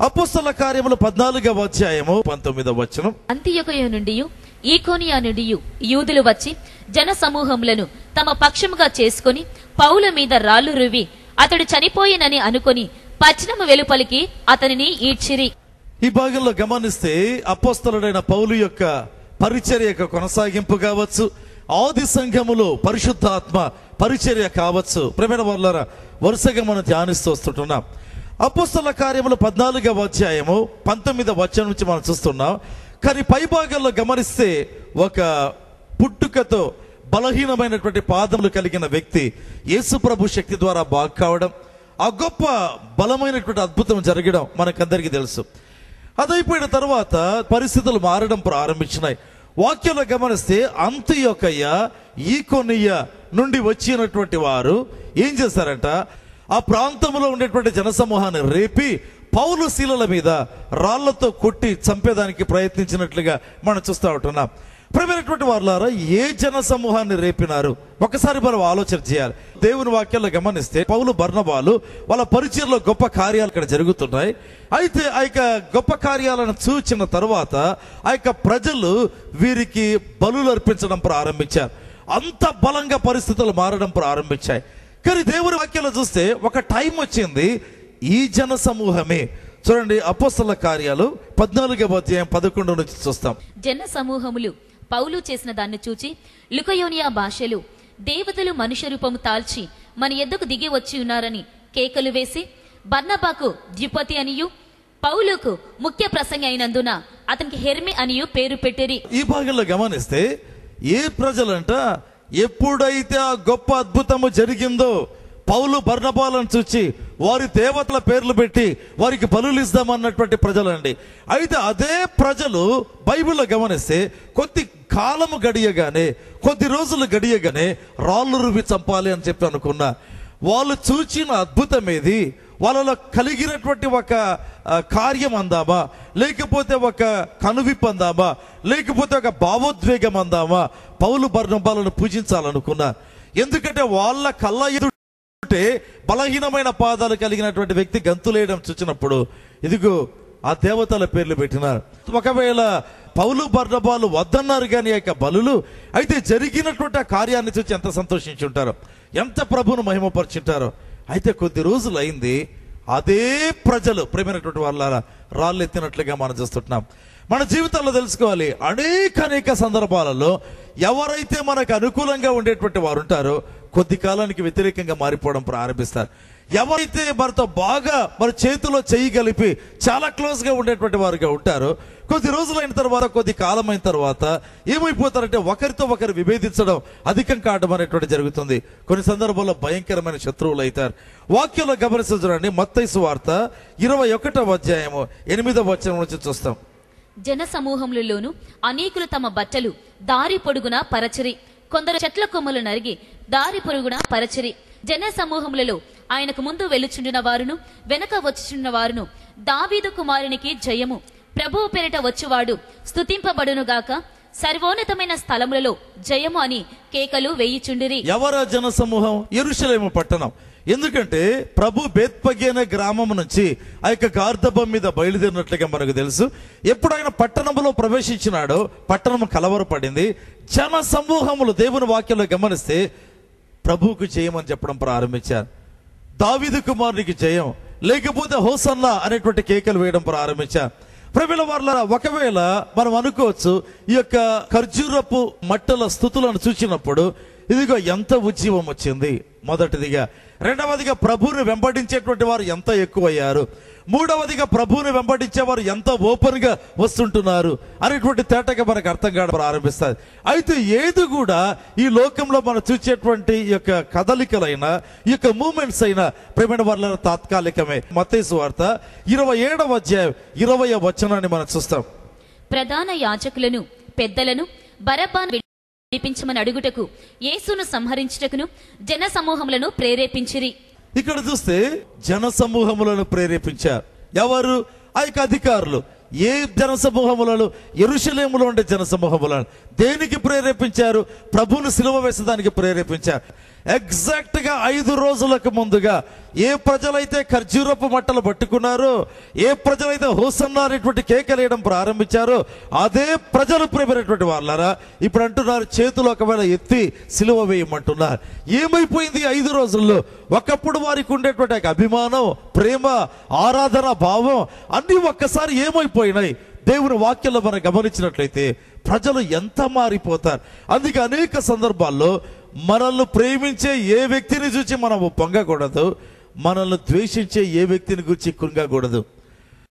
అపోస్తల కార్యములు 14వ అధ్యాయము 19వ వచనం. అంతియొకయ నుండి ఈకోనియా నుండి యూదులు వచ్చి జన సమూహములను తమ పక్షముగా చేసుకుని పౌల మీద రాళ్లు రువి అతడు చనిపోయినని అనుకుని పట్టణము వెలుపలికి అతనిని ఈడ్చిరి. ఈ భాగంలో గమనిస్తే అపోస్తలుడైన పౌలు యొక్క పరిచర్య యొక్క కొనసాగింపు కావచ్చు, ఆది సంఘములో పరిశుద్ధాత్మ పరిచర్య కావచ్చు. ప్రియమైన వారులారా, వరుసగా మనం ధ్యానిస్తూ వస్తుంటున్నాం. అపోస్తల కార్యములు 14వ అధ్యాయము 19వ వచనం నుంచి మనం చూస్తున్నాం. కానీ పై భాగంలో గమనిస్తే ఒక పుట్టుకతో బలహీనమైనటువంటి పాదములు కలిగిన వ్యక్తి యేసు ప్రభు శక్తి ద్వారా బాగు కావడం, ఆ గొప్ప బలమైనటువంటి అద్భుతం జరగడం మనకందరికీ తెలుసు. అదైపోయిన తర్వాత పరిస్థితులు మారడం ప్రారంభించినాయి. వాక్యంలో గమనిస్తే అంతియొకయ ఈకొనియ నుండి వచ్చినటువంటి వారు ఏం చేశారంట, ఆ ప్రాంతంలో ఉండేటువంటి జనసమూహాన్ని రేపి పౌలు శీలల మీద రాళ్లతో కొట్టి చంపేదానికి ప్రయత్నించినట్లుగా మనం చూస్తూ ఉంటున్నాం. ప్రియమైనటువంటి వారులారా, ఏ జన సమూహాన్ని రేపినారు ఒకసారి మనం ఆలోచన చేయాలి. దేవుని వాక్యాల్లో గమనిస్తే పౌలు బర్నబాలు వాళ్ళ పరిచయంలో గొప్ప కార్యాలు ఇక్కడ జరుగుతున్నాయి. అయితే ఆ యొక్క గొప్ప కార్యాలను చూచిన తర్వాత ఆ యొక్క ప్రజలు వీరికి బలులు అర్పించడం ప్రారంభించారు. అంత బలంగా పరిస్థితులు మారడం ప్రారంభించాయి. కానీ దేవుని వాక్యాలు చూస్తే ఒక టైం వచ్చింది, ఈ జన సమూహమే చూడండి. అపోస్తల కార్యాలు 14వ అధ్యాయం 11 నుంచి చూస్తాం. జన సమూహములు పౌలు చేసిన దాన్ని చూచి లుకయోనియా భాషలు దేవతలు మనుష్య రూపము తాల్చి మన ఎద్దకు దిగి వచ్చి ఉన్నారని కేకలు వేసి బర్నబాకు ద్యుపతి అనియు పౌలుకు ముఖ్య ప్రసంగి అయినందున అతనికి హెర్మి అనియు పేరు పెట్టిరి. ఈ భాగంలో గమనిస్తే ఏ ప్రజలంట ఎప్పుడైతే ఆ గొప్ప అద్భుతము జరిగిందో పౌలు బర్నబాలను చూచి వారి దేవతల పేర్లు పెట్టి వారికి బలులు ఇద్దామన్నటువంటి ప్రజలండి. అయితే అదే ప్రజలు బైబిల్లో గమనిస్తే కొద్ది కాలము గడియగానే, కొద్ది రోజులు గడియగానే రాళ్ళు రువి చంపాలి అని చెప్పి అనుకున్నా. వాళ్ళు చూచిన అద్భుతం ఏది, వాళ్ళలో కలిగినటువంటి ఒక కార్యం అందామా, లేకపోతే ఒక కనువిప్పు అందామా, లేకపోతే ఒక భావోద్వేగం అందామా, పౌలు బర్నబాలను పూజించాలనుకున్నా. ఎందుకంటే వాళ్ళ కళ్ళ ఎదుటే బలహీనమైన పాదాలు కలిగినటువంటి వ్యక్తి గంతులేయడం చూసినప్పుడు ఇదిగో ఆ దేవతల పేర్లు పెట్టినారు. ఒకవేళ పౌలు బర్నబాలు వద్దన్నారు కానీ యొక్క బలులు అయితే జరిగినటువంటి ఆ కార్యాన్ని చూసి ఎంత సంతోషించుంటారో, ఎంత ప్రభువును మహిమపరిచుంటారో. అయితే కొద్ది రోజులు అయింది, అదే ప్రజలు ప్రేమైనటువంటి వాళ్ళ రాళ్ళు ఎత్తినట్లుగా మనం చూస్తుంటున్నాం. మన జీవితంలో తెలుసుకోవాలి, అనేక సందర్భాలలో ఎవరైతే మనకు అనుకూలంగా ఉండేటువంటి వారు ఉంటారో కొద్ది కాలానికి వ్యతిరేకంగా మారిపోవడం ప్రారంభిస్తారు. ఎవరైతే మనతో బాగా మన చేతిలో చేయి కలిపి చాలా క్లోజ్ గా ఉండేటువంటి వారుగా ఉంటారో కొద్ది రోజులైన తర్వాత, కొద్ది కాలమైన తర్వాత ఏమైపోతారంటే ఒకరితో ఒకరు విభేదించడం, అధికం కావడం అనేటువంటి జరుగుతుంది. కొన్ని సందర్భాల్లో భయంకరమైన శత్రువులు అవుతారు. వాక్యంలో గమనించండి, మత్తయి సువార్త 21వ అధ్యాయము 8వ వచనం నుంచి చూస్తాం. జన సమూహములలోను అనేకులు తమ బట్టలు దారి పొడుగున పరచిరి, కొందరు చెట్ల కొమ్మలు నరిగి దారి పొడుగున పరచిరి. జన సమూహములలో ఆయనకు ముందు వెలుచుండిన వారును వెనక వచ్చుచున్న వారును దావీదు కుమారునికి జయము, ప్రభువు పేరిట వచ్చువాడు స్తుతింపబడునుగాక, సర్వోన్నతమైన స్థలములలో జయము అని కేకలు వేయిచుండిరి. ఎవరా జన సమూహం? యెరూషలేము పట్టణం. ఎందుకంటే ప్రభు బేత్పగి అనే గ్రామం నుంచి ఆ యొక్క గార్ధబం మీద బయలుదేరినట్లుగా మనకు తెలుసు. ఎప్పుడైనా పట్టణంలో ప్రవేశించినాడో పట్టణం కలవరపడింది. జన సమూహములు దేవుని వాక్యంలో గమనిస్తే ప్రభువుకు జయం అని చెప్పడం ప్రారంభించారు. దావీదు కుమారునికి జయం, లేకపోతే హోసన్నా అనేటువంటి కేకలు వేయడం ప్రారంభించారు. ప్రియమైన వారలారా, ఒకవేళ మనం అనుకోవచ్చు ఈ యొక్క ఖర్జూరపు మట్టల స్థుతులను చూసినప్పుడు ఇదిగో ఎంత ఉజ్జీవం వచ్చింది. మొదటిదిగా. రెండవదిగా ప్రభువుని వెంబడించేటువంటి వారు ఎంత ఎక్కువయ్యారు. మూడవదిగా ప్రభువుని వెంబడించేవారు ఎంత ఓపెన్ గా వస్తుంటున్నారు అనేటువంటి తేటగా మనకు అర్థం కావడం ప్రారంభిస్తుంది. అయితే ఏది కూడా ఈ లోకంలో మనం చూసేటువంటి ఈ యొక్క కదలికలైనా ఈ యొక్క మూమెంట్స్ అయినా ప్రేమైన వాళ్ళ తాత్కాలికమే. మత్తయి సువార్త 27వ అధ్యాయం 20వ వచనాన్ని మనం చూస్తాం. ప్రధాన యాజకులను పెద్దలను బరబ్బాను విడిపించమని అడుగుటకు యేసును సంహరించుటకును జన సమూహములను ప్రేరేపించిరి. ఇక్కడ చూస్తే జన సమూహములను ప్రేరేపించారు. ఎవరు? ఆ యొక్క అధికారులు. ఏ జన సమూహములను? యెరూషలేములో ఉండే జన సమూహములను. దేనికి ప్రేరేపించారు? ప్రభువును సిలువ వేసడానికి ప్రేరేపించారు. ఎగ్జాక్ట్ గా 5 రోజులకు ముందుగా ఏ ప్రజలైతే ఖర్జూరపు మట్టలు పట్టుకున్నారో, ఏ ప్రజలైతే హోసన్నా అనేటువంటి కేకలేయడం ప్రారంభించారో, అదే ప్రజలు ప్రేమైనటువంటి వాళ్ళారా ఇప్పుడు అంటున్నారు చేతులు ఒకవేళ ఎత్తి సిలువ వేయమంటున్నారు. ఏమైపోయింది 5 రోజుల్లో? ఒకప్పుడు వారికి ఉండేటువంటి అభిమానం, ప్రేమ, ఆరాధన భావం అన్నీ ఒక్కసారి ఏమైపోయినాయి? దేవుని వాక్యంలో మనం గమనించినట్లయితే ప్రజలు ఎంత మారిపోతారు. అందుకే అనేక సందర్భాల్లో మనల్ని ప్రేమించే ఏ వ్యక్తిని చూసి మనం పొంగకూడదు, మనల్ని ద్వేషించే ఏ వ్యక్తిని గురించి కృంగకూడదు.